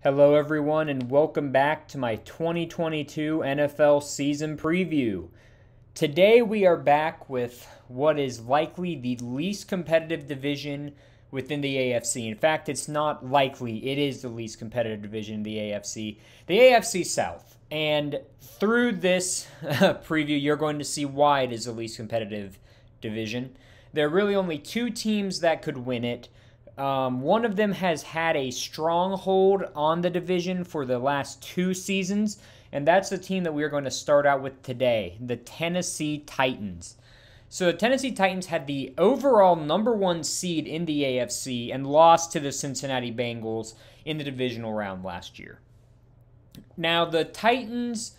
Hello, everyone, and welcome back to my 2022 NFL season preview. Today, we are back with what is likely the least competitive division within the AFC. In fact, it's not likely, it is the least competitive division in the AFC South. And through this preview, you're going to see why it is the least competitive division. There are really only two teams that could win it. One of them has had a stronghold on the division for the last two seasons, and that's the team that we are going to start out with today, the Tennessee Titans. So the Tennessee Titans had the overall number one seed in the AFC and lost to the Cincinnati Bengals in the divisional round last year. Now, the Titans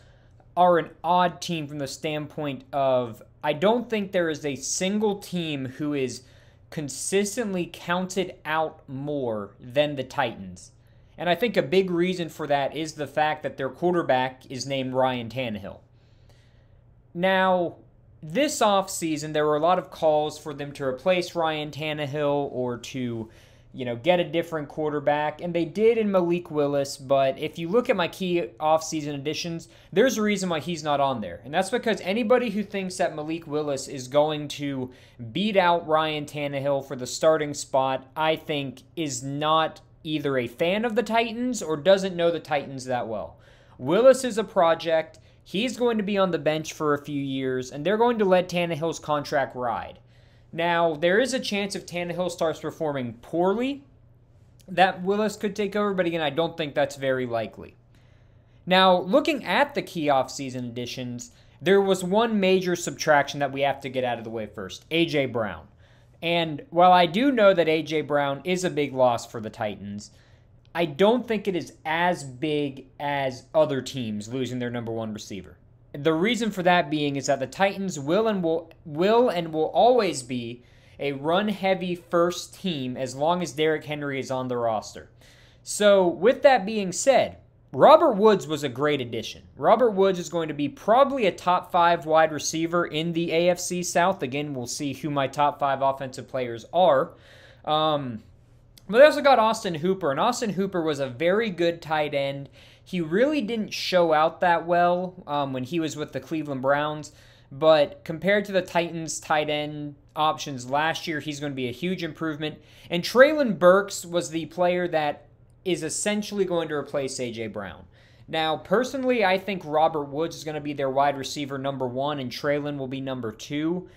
are an odd team from the standpoint of I don't think there is a single team who is consistently counted out more than the Titans. And I think a big reason for that is the fact that their quarterback is named Ryan Tannehill. Now, this offseason, there were a lot of calls for them to replace Ryan Tannehill or to, get a different quarterback, and they did in Malik Willis, but if you look at my key offseason additions, there's a reason why he's not on there, and that's because anybody who thinks that Malik Willis is going to beat out Ryan Tannehill for the starting spot, I think is not either a fan of the Titans or doesn't know the Titans that well. Willis is a project, he's going to be on the bench for a few years, and they're going to let Tannehill's contract ride. Now, there is a chance if Tannehill starts performing poorly that Willis could take over, but again, I don't think that's very likely. Now, looking at the key offseason additions, there was one major subtraction that we have to get out of the way first, A.J. Brown. And while I do know that A.J. Brown is a big loss for the Titans, I don't think it is as big as other teams losing their number one receiver. The reason for that being is that the Titans will always be a run-heavy first team as long as Derrick Henry is on the roster. So with that being said, Robert Woods was a great addition. Robert Woods is going to be probably a top 5 wide receiver in the AFC South. Again, we'll see who my top 5 offensive players are. But they also got Austin Hooper, and Austin Hooper was a very good tight end. He really didn't show out that well when he was with the Cleveland Browns, but compared to the Titans' tight end options last year, he's going to be a huge improvement. And Treylon Burks was the player that is essentially going to replace A.J. Brown. Now, personally, I think Robert Woods is going to be their wide receiver number 1, and Treylon will be number 2.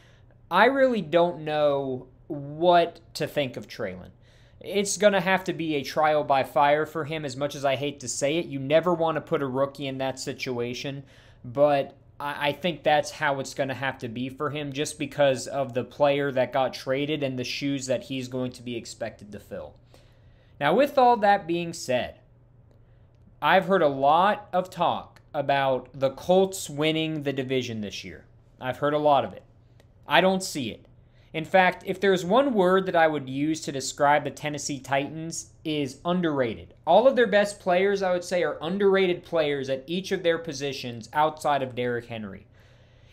I really don't know what to think of Treylon. It's going to have to be a trial by fire for him, as much as I hate to say it. You never want to put a rookie in that situation, but I think that's how it's going to have to be for him, just because of the player that got traded and the shoes that he's going to be expected to fill. Now, with all that being said, I've heard a lot of talk about the Colts winning the division this year. I've heard a lot of it. I don't see it. In fact, if there's one word that I would use to describe the Tennessee Titans is underrated. All of their best players, I would say, are underrated players at each of their positions outside of Derrick Henry.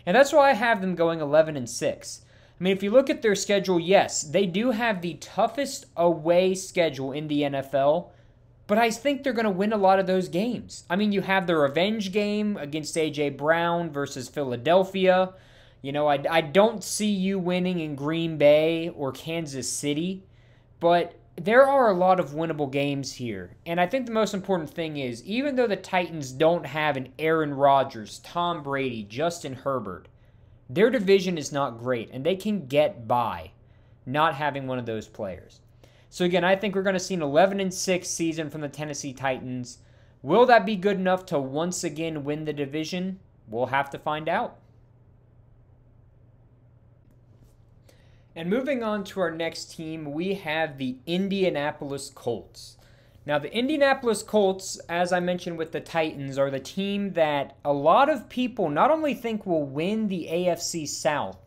And that's why I have them going 11-6. I mean, if you look at their schedule, yes, they do have the toughest away schedule in the NFL, but I think they're going to win a lot of those games. I mean, you have the revenge game against A.J. Brown versus Philadelphia. I don't see you winning in Green Bay or Kansas City, but there are a lot of winnable games here. And I think the most important thing is, even though the Titans don't have an Aaron Rodgers, Tom Brady, Justin Herbert, their division is not great, and they can get by not having one of those players. So again, I think we're going to see an 11-6 season from the Tennessee Titans. Will that be good enough to once again win the division? We'll have to find out. And moving on to our next team, we have the Indianapolis Colts. Now, the Indianapolis Colts, as I mentioned with the Titans, are the team that a lot of people not only think will win the AFC South,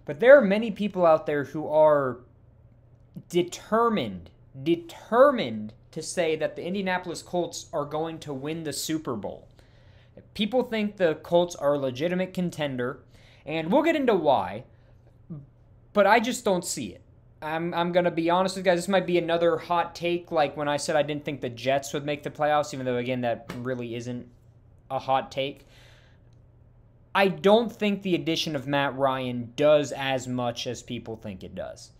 but there are many people out there who are determined to say that the Indianapolis Colts are going to win the Super Bowl. People think the Colts are a legitimate contender, and we'll get into why. But I just don't see it. I'm going to be honest with you guys. This might be another hot take, like when I said I didn't think the Jets would make the playoffs, even though, again, that really isn't a hot take. I don't think the addition of Matt Ryan does as much as people think it does.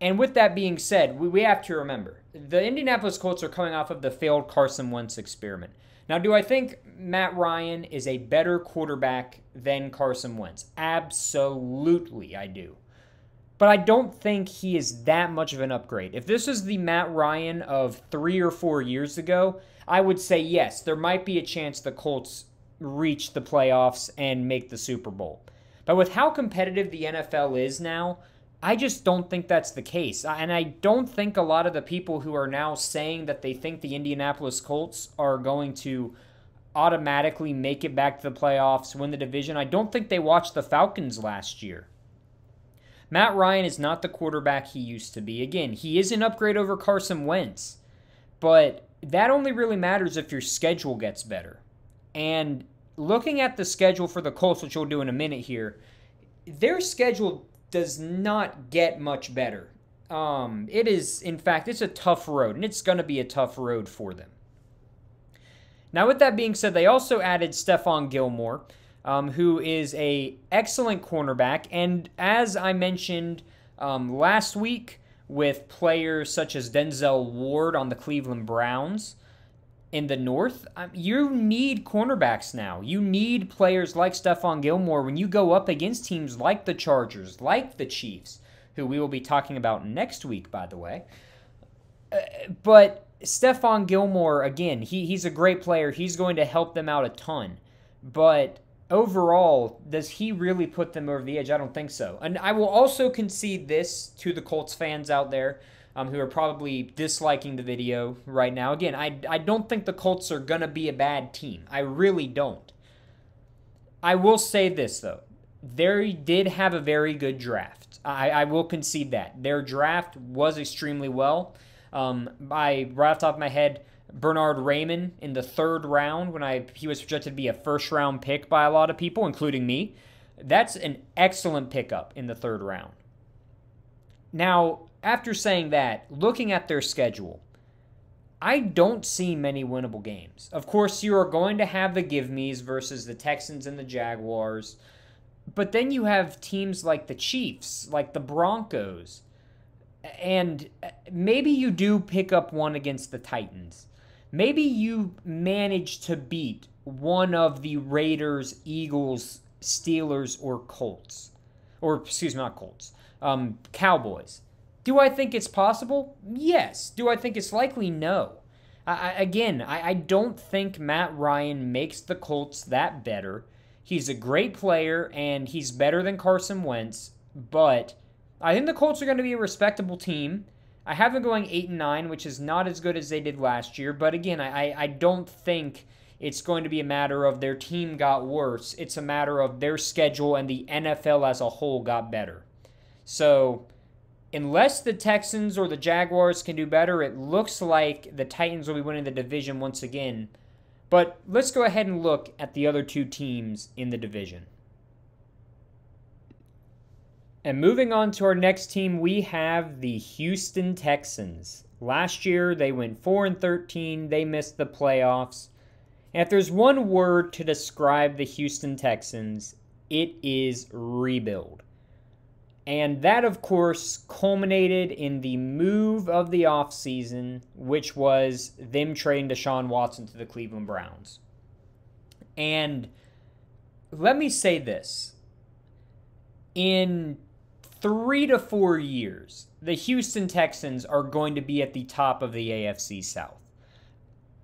And with that being said, we have to remember, the Indianapolis Colts are coming off of the failed Carson Wentz experiment. Now, do I think Matt Ryan is a better quarterback than Carson Wentz? Absolutely, I do. But I don't think he is that much of an upgrade. If this is the Matt Ryan of 3 or 4 years ago, I would say yes, there might be a chance the Colts reach the playoffs and make the Super Bowl. But with how competitive the NFL is now, I just don't think that's the case. And I don't think a lot of the people who are now saying that they think the Indianapolis Colts are going to automatically make it back to the playoffs, win the division, I don't think they watched the Falcons last year. Matt Ryan is not the quarterback he used to be. Again, he is an upgrade over Carson Wentz, but that only really matters if your schedule gets better. And looking at the schedule for the Colts, which we'll do in a minute here, their schedule does not get much better. It is, in fact, it's a tough road, and it's going to be a tough road for them. Now, with that being said, they also added Stephon Gilmore, who is an excellent cornerback. And as I mentioned last week with players such as Denzel Ward on the Cleveland Browns in the North, you need cornerbacks now. You need players like Stephon Gilmore when you go up against teams like the Chargers, like the Chiefs, who we will be talking about next week, by the way. But Stephon Gilmore, again, he's a great player. He's going to help them out a ton. But overall, does he really put them over the edge? I don't think so. And I will also concede this to the Colts fans out there who are probably disliking the video right now. Again, I don't think the Colts are going to be a bad team. I really don't. I will say this, though. They did have a very good draft. I will concede that. Their draft was extremely well. Right off the top of my head, Bernard Raymond in the 3rd round, when he was projected to be a first-round pick by a lot of people, including me. That's an excellent pickup in the 3rd round. Now, after saying that, looking at their schedule, I don't see many winnable games. Of course, you are going to have the give-me's versus the Texans and the Jaguars, but then you have teams like the Chiefs, like the Broncos, and maybe you do pick up one against the Titans. Maybe you manage to beat one of the Raiders, Eagles, Steelers, or Colts. Or, excuse me, not Colts. Cowboys. Do I think it's possible? Yes. Do I think it's likely? No. I don't think Matt Ryan makes the Colts that better. He's a great player, and he's better than Carson Wentz, but I think the Colts are going to be a respectable team. I have them going 8-9, which is not as good as they did last year, but again, I don't think it's going to be a matter of their team got worse. It's a matter of their schedule and the NFL as a whole got better. So, unless the Texans or the Jaguars can do better, it looks like the Titans will be winning the division once again. But let's go ahead and look at the other 2 teams in the division. And moving on to our next team, we have the Houston Texans. Last year, they went 4-13. They missed the playoffs. And if there's one word to describe the Houston Texans, it is rebuild. And that, of course, culminated in the move of the offseason, which was them trading Deshaun Watson to the Cleveland Browns. And let me say this. In 3 to 4 years, the Houston Texans are going to be at the top of the AFC South.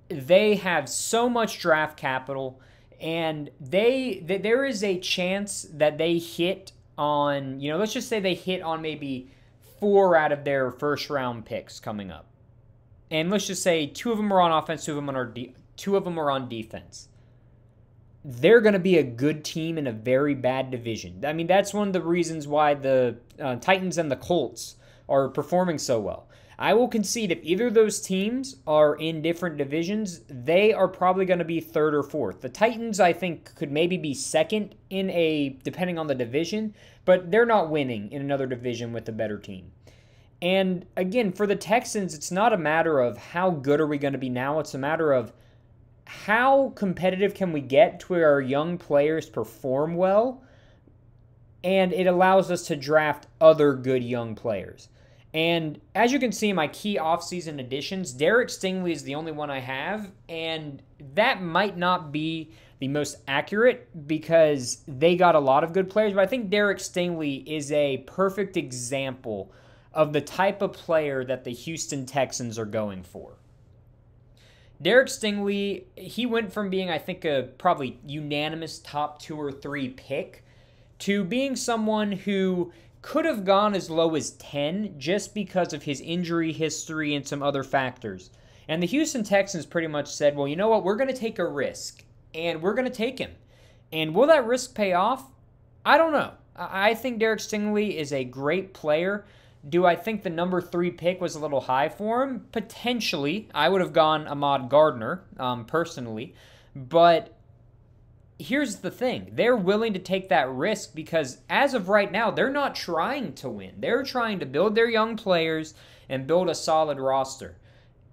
They have so much draft capital, and there is a chance that they hit on, let's just say they hit on maybe 4 out of their first-round picks coming up. And let's just say 2 of them are on offense, 2 of them are on defense. They're going to be a good team in a very bad division. I mean, that's one of the reasons why the Titans and the Colts are performing so well. I will concede if either of those teams are in different divisions, they are probably going to be third or fourth. The Titans, I think, could maybe be second depending on the division, but they're not winning in another division with a better team. And again, for the Texans, it's not a matter of how good are we going to be now. It's a matter of how competitive can we get to where our young players perform well, and it allows us to draft other good young players. And as you can see in my key offseason additions, Derek Stingley is the only one I have, and that might not be the most accurate because they got a lot of good players, but I think Derek Stingley is a perfect example of the type of player that the Houston Texans are going for. Derek Stingley, he went from being, I think, a probably unanimous top 2 or 3 pick to being someone who could have gone as low as 10 just because of his injury history and some other factors. And the Houston Texans pretty much said, well, you know what, we're going to take a risk, and we're going to take him. And will that risk pay off? I don't know. I think Derek Stingley is a great player. Do I think the number 3 pick was a little high for him? Potentially. I would have gone Ahmad Gardner, personally. But here's the thing. They're willing to take that risk because as of right now, they're not trying to win. They're trying to build their young players and build a solid roster.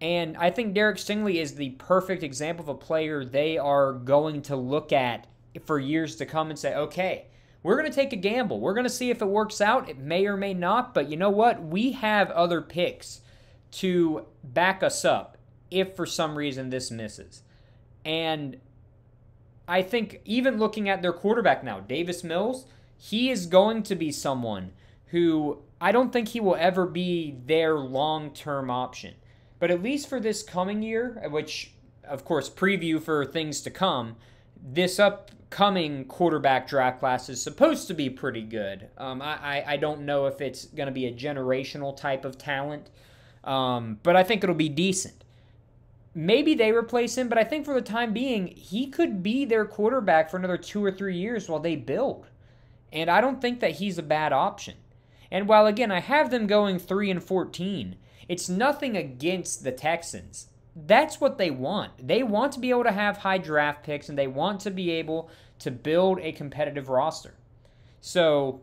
And I think Derek Stingley is the perfect example of a player they are going to look at for years to come and say, okay, we're going to take a gamble. We're going to see if it works out. It may or may not, but you know what? We have other picks to back us up if for some reason this misses. And I think even looking at their quarterback now, Davis Mills, he is going to be someone who I don't think he will ever be their long-term option. But at least for this coming year, which, of course, preview for things to come, this upcoming quarterback draft class is supposed to be pretty good. I don't know if it's going to be a generational type of talent, but I think it'll be decent. Maybe they replace him, but I think for the time being, he could be their quarterback for another 2 or 3 years while they build. And I don't think that he's a bad option. And while, again, I have them going 3-14, it's nothing against the Texans. That's what they want. They want to be able to have high draft picks, and they want to be able to build a competitive roster. So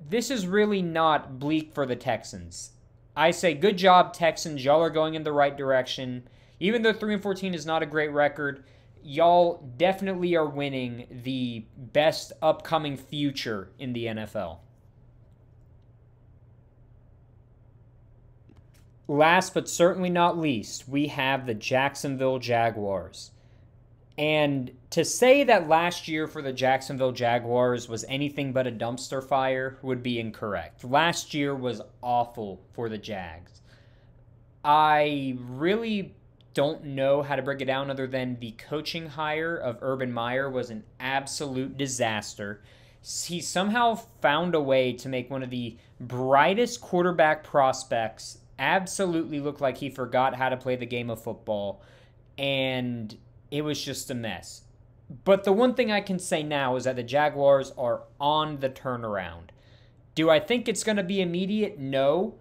this is really not bleak for the Texans. I say, good job, Texans. Y'all are going in the right direction. Even though 3-14 is not a great record, y'all definitely are winning the best upcoming future in the NFL. Last but certainly not least, we have the Jacksonville Jaguars. And to say that last year for the Jacksonville Jaguars was anything but a dumpster fire would be incorrect. Last year was awful for the Jags. I really don't know how to break it down other than the coaching hire of Urban Meyer was an absolute disaster. He somehow found a way to make one of the brightest quarterback prospects absolutely look like he forgot how to play the game of football, and it was just a mess. But the one thing I can say now is that the Jaguars are on the turnaround. Do I think it's going to be immediate? No.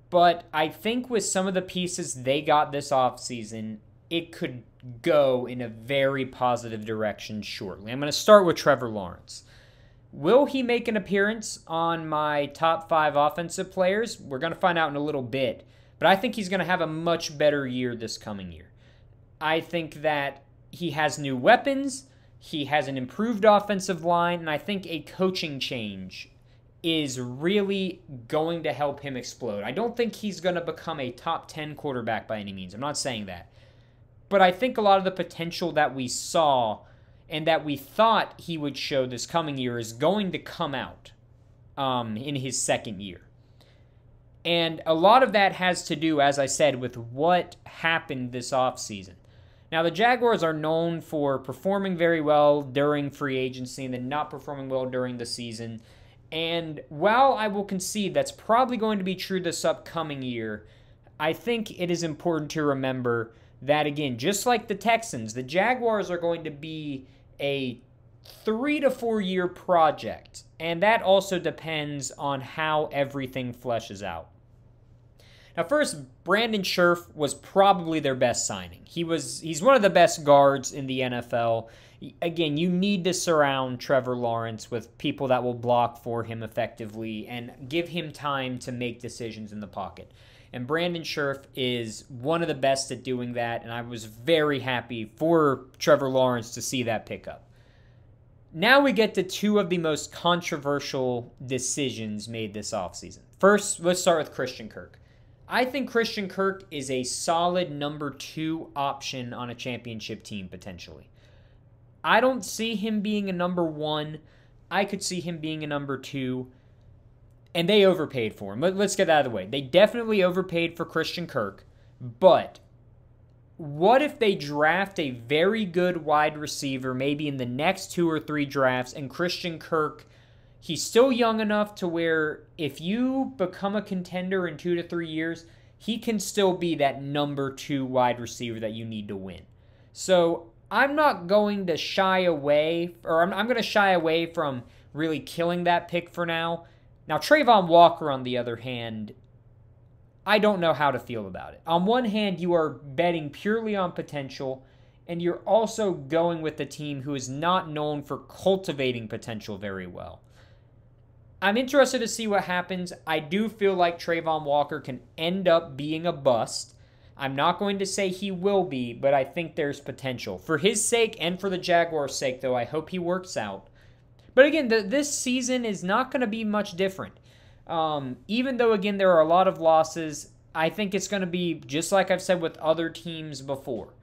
But I think with some of the pieces they got this offseason, it could go in a very positive direction shortly. I'm going to start with Trevor Lawrence. Will he make an appearance on my top 5 offensive players? We're going to find out in a little bit. But I think he's going to have a much better year this coming year. I think that he has new weapons, he has an improved offensive line, and I think a coaching change is really going to help him explode. I don't think he's going to become a top 10 quarterback by any means. I'm not saying that. But I think a lot of the potential that we saw and that we thought he would show this coming year is going to come out in his second year. And a lot of that has to do, as I said, with what happened this offseason. Now, the Jaguars are known for performing very well during free agency and then not performing well during the season. And while I will concede that's probably going to be true this upcoming year, I think it is important to remember that, again, just like the Texans, the Jaguars are going to be a 3 to 4 year project. And that also depends on how everything fleshes out. Now, first, Brandon Scherff was probably their best signing. He's one of the best guards in the NFL. Again, you need to surround Trevor Lawrence with people that will block for him effectively and give him time to make decisions in the pocket. And Brandon Scherff is one of the best at doing that, and I was very happy for Trevor Lawrence to see that pickup. Now we get to two of the most controversial decisions made this offseason. First, let's start with Christian Kirk. I think Christian Kirk is a solid number 2 option on a championship team, potentially. I don't see him being a number 1. I could see him being a number 2. And they overpaid for him. Let's get that out of the way. They definitely overpaid for Christian Kirk. But what if they draft a very good wide receiver, maybe in the next 2 or 3 drafts, and Christian Kirk, he's still young enough to where if you become a contender in 2 to 3 years, he can still be that number 2 wide receiver that you need to win. So I'm not going to shy away, or I'm going to shy away from really killing that pick for now. Now, Trayvon Walker, on the other hand, I don't know how to feel about it. On one hand, you are betting purely on potential, and you're also going with a team who is not known for cultivating potential very well. I'm interested to see what happens. I do feel like Trayvon Walker can end up being a bust. I'm not going to say he will be, but I think there's potential. For his sake and for the Jaguars' sake, though, I hope he works out. But again, this season is not going to be much different. Even though, again, there are a lot of losses, I think it's going to be just like I've said with other teams before.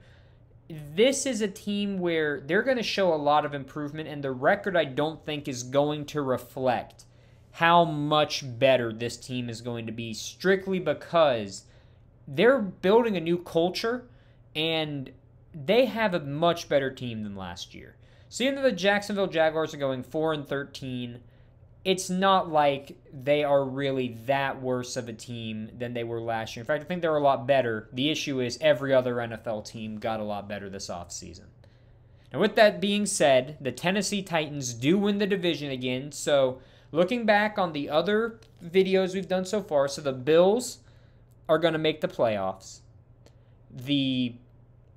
This is a team where they're going to show a lot of improvement, and the record I don't think is going to reflect how much better this team is going to be, strictly because they're building a new culture, and they have a much better team than last year. So even though the Jacksonville Jaguars are going 4-13, it's not like they are really that worse of a team than they were last year. In fact, I think they're a lot better. The issue is every other NFL team got a lot better this offseason. Now, with that being said, the Tennessee Titans do win the division again. So looking back on the other videos we've done so far, so the Bills are going to make the playoffs. The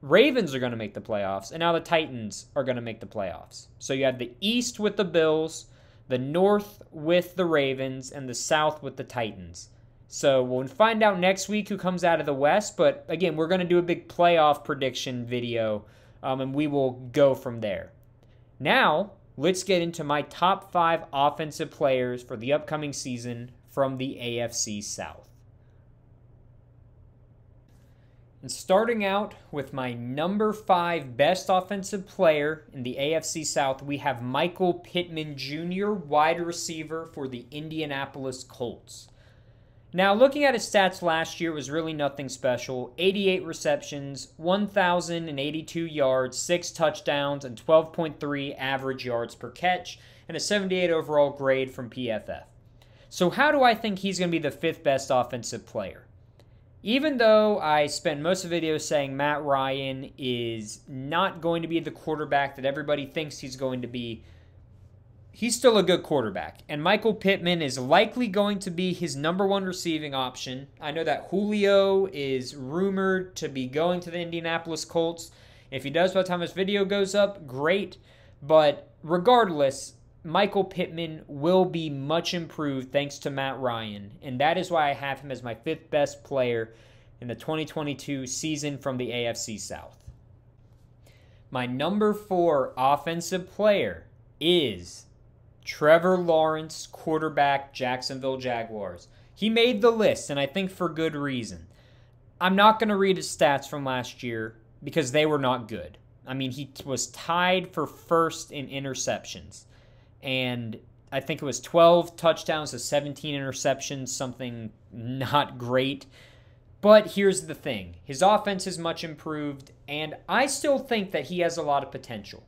Ravens are going to make the playoffs, and now the Titans are going to make the playoffs. So you have the East with the Bills, the North with the Ravens, and the South with the Titans. So we'll find out next week who comes out of the West, but again, we're going to do a big playoff prediction video, and we will go from there. Now, let's get into my top 5 offensive players for the upcoming season from the AFC South. And starting out with my number 5 best offensive player in the AFC South, we have Michael Pittman Jr., wide receiver for the Indianapolis Colts. Now, looking at his stats last year, was really nothing special. 88 receptions, 1,082 yards, 6 touchdowns, and 12.3 average yards per catch, and a 78 overall grade from PFF. So how do I think he's going to be the 5th best offensive player? Even though I spent most of the video saying Matt Ryan is not going to be the quarterback that everybody thinks he's going to be, he's still a good quarterback. And Michael Pittman is likely going to be his number 1 receiving option. I know that Julio is rumored to be going to the Indianapolis Colts. If he does by the time this video goes up, great. But regardless, Michael Pittman will be much improved thanks to Matt Ryan, and that is why I have him as my 5th best player in the 2022 season from the AFC South. My number 4 offensive player is Trevor Lawrence, quarterback, Jacksonville Jaguars. He made the list, and I think for good reason. I'm not going to read his stats from last year because they were not good. I mean, he was tied for first in interceptions. And I think it was 12 touchdowns to 17 interceptions, something not great. But here's the thing. His offense is much improved, and I still think that he has a lot of potential.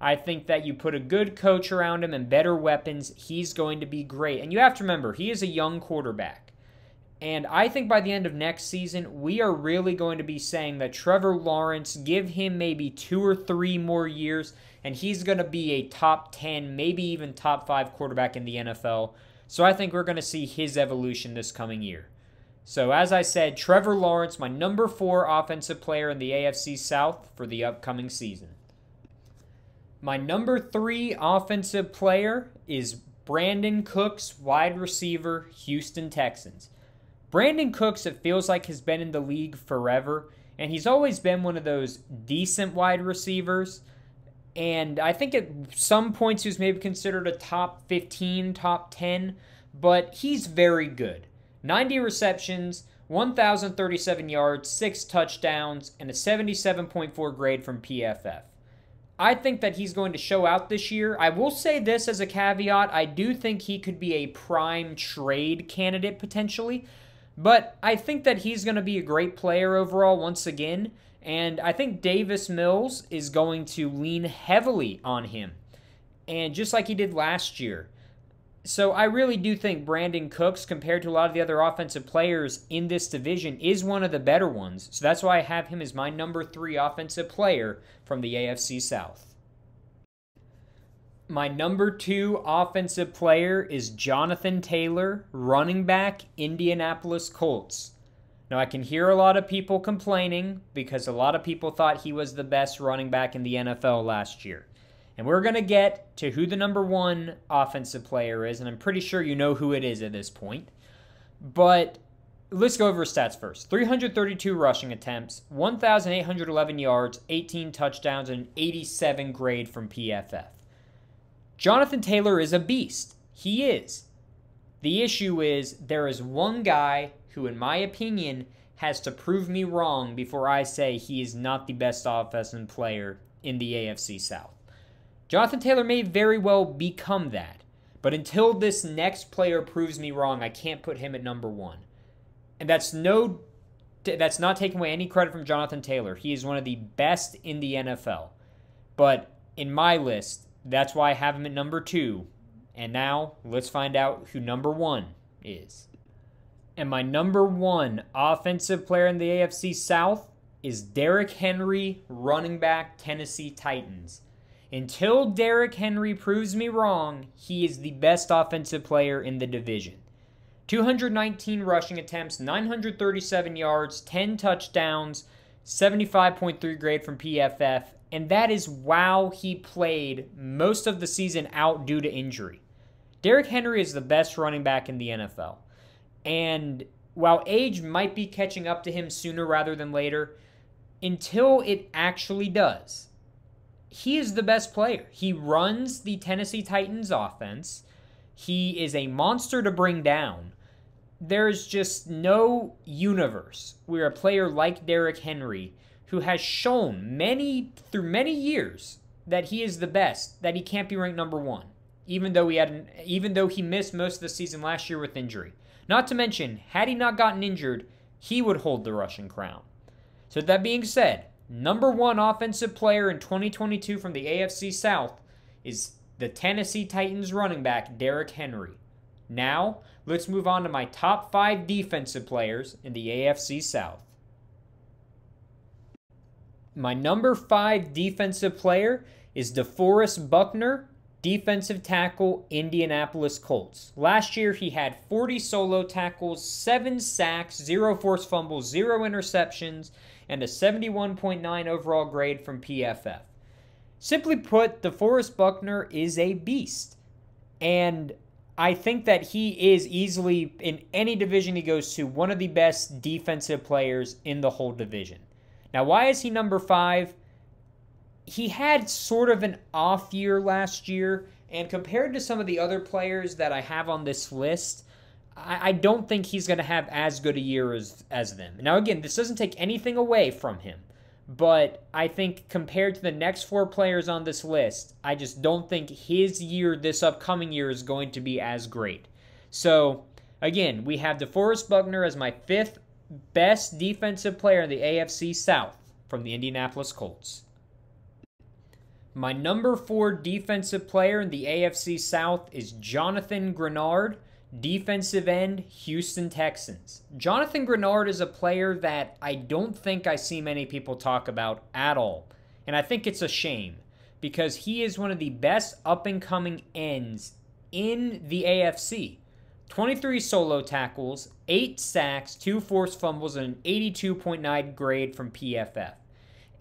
I think that you put a good coach around him and better weapons, he's going to be great. And you have to remember, he is a young quarterback. And I think by the end of next season, we are really going to be saying that Trevor Lawrence, give him maybe 2 or 3 more years, and he's going to be a top 10, maybe even top 5 quarterback in the NFL. So I think we're going to see his evolution this coming year. So as I said, Trevor Lawrence, my number 4 offensive player in the AFC South for the upcoming season. My number 3 offensive player is Brandon Cooks, wide receiver, Houston Texans. Brandon Cooks, it feels like, has been in the league forever, and he's always been one of those decent wide receivers. And I think at some points he was maybe considered a top 15, top 10, but he's very good. 90 receptions, 1,037 yards, 6 touchdowns, and a 77.4 grade from PFF. I think that he's going to show out this year. I will say this as a caveat. I do think he could be a prime trade candidate potentially, but I think that he's going to be a great player overall once again, and I think Davis Mills is going to lean heavily on him, and just like he did last year. So I really do think Brandon Cooks, compared to a lot of the other offensive players in this division, is one of the better ones. So that's why I have him as my number 3 offensive player from the AFC South. My number 2 offensive player is Jonathan Taylor, running back, Indianapolis Colts. Now, I can hear a lot of people complaining because a lot of people thought he was the best running back in the NFL last year. And we're going to get to who the number 1 offensive player is, and I'm pretty sure you know who it is at this point. But let's go over his stats first. 332 rushing attempts, 1,811 yards, 18 touchdowns, and an 87 grade from PFF. Jonathan Taylor is a beast. He is. The issue is there is one guy who, in my opinion, has to prove me wrong before I say he is not the best offensive player in the AFC South. Jonathan Taylor may very well become that, but until this next player proves me wrong, I can't put him at number 1. And that's not taking away any credit from Jonathan Taylor. He is one of the best in the NFL. But in my list, that's why I have him at number 2. And now, let's find out who number 1 is. And my number 1 offensive player in the AFC South is Derrick Henry, running back, Tennessee Titans. Until Derrick Henry proves me wrong, he is the best offensive player in the division. 219 rushing attempts, 937 yards, 10 touchdowns, 75.3 grade from PFF, and that is while he played most of the season out due to injury. Derrick Henry is the best running back in the NFL. And while age might be catching up to him sooner rather than later, until it actually does, he is the best player. He runs the Tennessee Titans offense. He is a monster to bring down. There's just no universe where a player like Derrick Henry, who has shown through many years that he is the best, that he can't be ranked number 1, even though he missed most of the season last year with injury. Not to mention, had he not gotten injured, he would hold the Russian crown. So that being said, number 1 offensive player in 2022 from the AFC South is the Tennessee Titans running back, Derrick Henry. Now, let's move on to my top 5 defensive players in the AFC South. My number 5 defensive player is DeForest Buckner, defensive tackle, Indianapolis Colts. Last year, he had 40 solo tackles, 7 sacks, 0 forced fumbles, 0 interceptions, and a 71.9 overall grade from PFF. Simply put, DeForest Buckner is a beast. And I think that he is easily, in any division he goes to, one of the best defensive players in the whole division. Now, why is he number 5? He had sort of an off year last year, and compared to some of the other players that I have on this list, I don't think he's going to have as good a year as them. Now, again, this doesn't take anything away from him, but I think compared to the next 4 players on this list, I just don't think his year this upcoming year is going to be as great. So, again, we have DeForest Buckner as my 5th best defensive player in the AFC South from the Indianapolis Colts. My number 4 defensive player in the AFC South is Jonathan Grenard, defensive end, Houston Texans. Jonathan Grenard is a player that I don't think I see many people talk about at all. And I think it's a shame because he is one of the best up-and-coming ends in the AFC. 23 solo tackles, 8 sacks, 2 forced fumbles, and an 82.9 grade from PFF.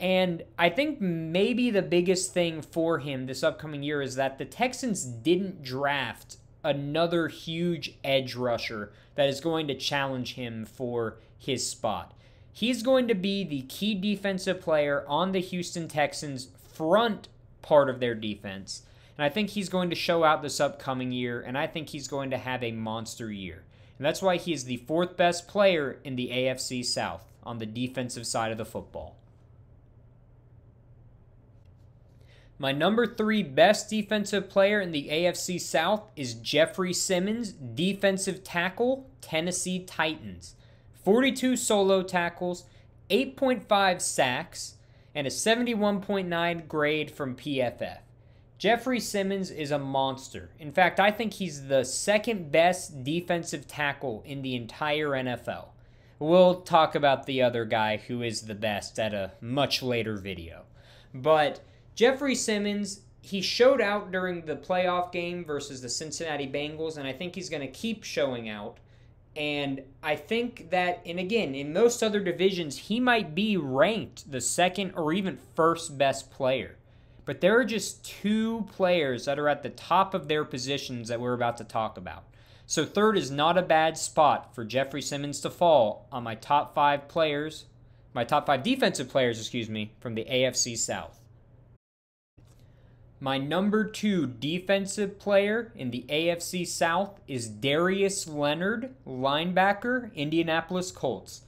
And I think maybe the biggest thing for him this upcoming year is that the Texans didn't draft another huge edge rusher that is going to challenge him for his spot. He's going to be the key defensive player on the Houston Texans' front part of their defense. And I think he's going to show out this upcoming year, and I think he's going to have a monster year. And that's why he is the 4th best player in the AFC South on the defensive side of the football. My number 3 best defensive player in the AFC South is Jeffrey Simmons, defensive tackle, Tennessee Titans. 42 solo tackles, 8.5 sacks, and a 71.9 grade from PFF. Jeffrey Simmons is a monster. In fact, I think he's the 2nd best defensive tackle in the entire NFL. We'll talk about the other guy who is the best at a much later video. But Jeffrey Simmons, he showed out during the playoff game versus the Cincinnati Bengals, and I think he's going to keep showing out. And I think that, and again, in most other divisions, he might be ranked the 2nd or even 1st best player. But there are just 2 players that are at the top of their positions that we're about to talk about. So 3rd is not a bad spot for Jeffrey Simmons to fall on my top 5 players, my top 5 defensive players, from the AFC South. My number 2 defensive player in the AFC South is Darius Leonard, linebacker, Indianapolis Colts.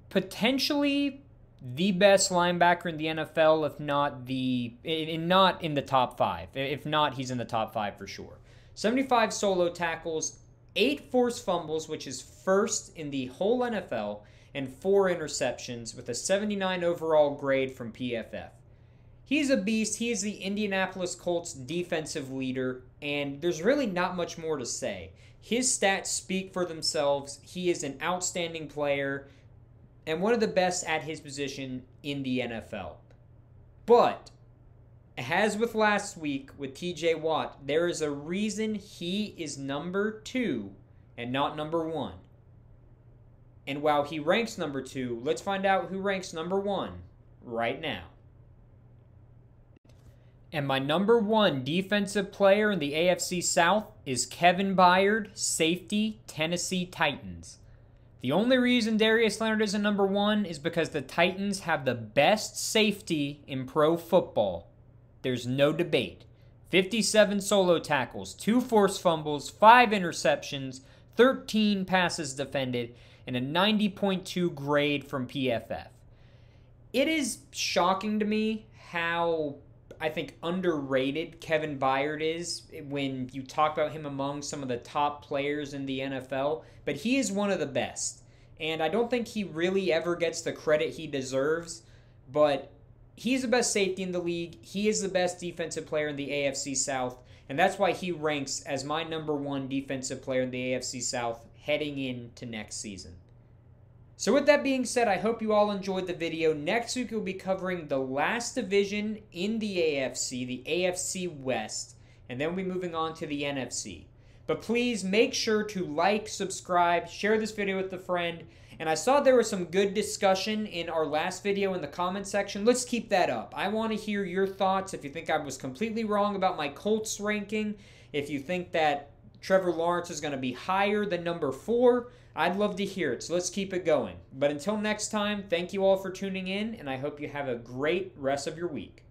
Potentially the best linebacker in the NFL, if not not in the top 5. If not, he's in the top 5 for sure. 75 solo tackles, 8 forced fumbles, which is 1st in the whole NFL, and 4 interceptions with a 79 overall grade from PFF. He's a beast. He is the Indianapolis Colts defensive leader, and there's really not much more to say. His stats speak for themselves. He is an outstanding player and one of the best at his position in the NFL. But, as with last week with TJ Watt, there is a reason he is number 2 and not number 1. And while he ranks number 2, let's find out who ranks number 1 right now. And my number 1 defensive player in the AFC South is Kevin Byrd, safety, Tennessee Titans. The only reason Darius Leonard isn't number 1 is because the Titans have the best safety in pro football. There's no debate. 57 solo tackles, 2 forced fumbles, 5 interceptions, 13 passes defended, and a 90.2 grade from PFF. It is shocking to me how, I think, underrated Kevin Byrd is when you talk about him among some of the top players in the NFL, but he is one of the best. And I don't think he really ever gets the credit he deserves, but he's the best safety in the league. He is the best defensive player in the AFC South, and that's why he ranks as my number 1 defensive player in the AFC South heading into next season. So with that being said, I hope you all enjoyed the video. Next week we'll be covering the last division in the AFC, the AFC West, and then we'll be moving on to the NFC. But please make sure to like, subscribe, share this video with a friend. And I saw there was some good discussion in our last video in the comment section. Let's keep that up. I want to hear your thoughts. If you think I was completely wrong about my Colts ranking, if you think that Trevor Lawrence is going to be higher than number 4, I'd love to hear it. So let's keep it going. But until next time, thank you all for tuning in, and I hope you have a great rest of your week.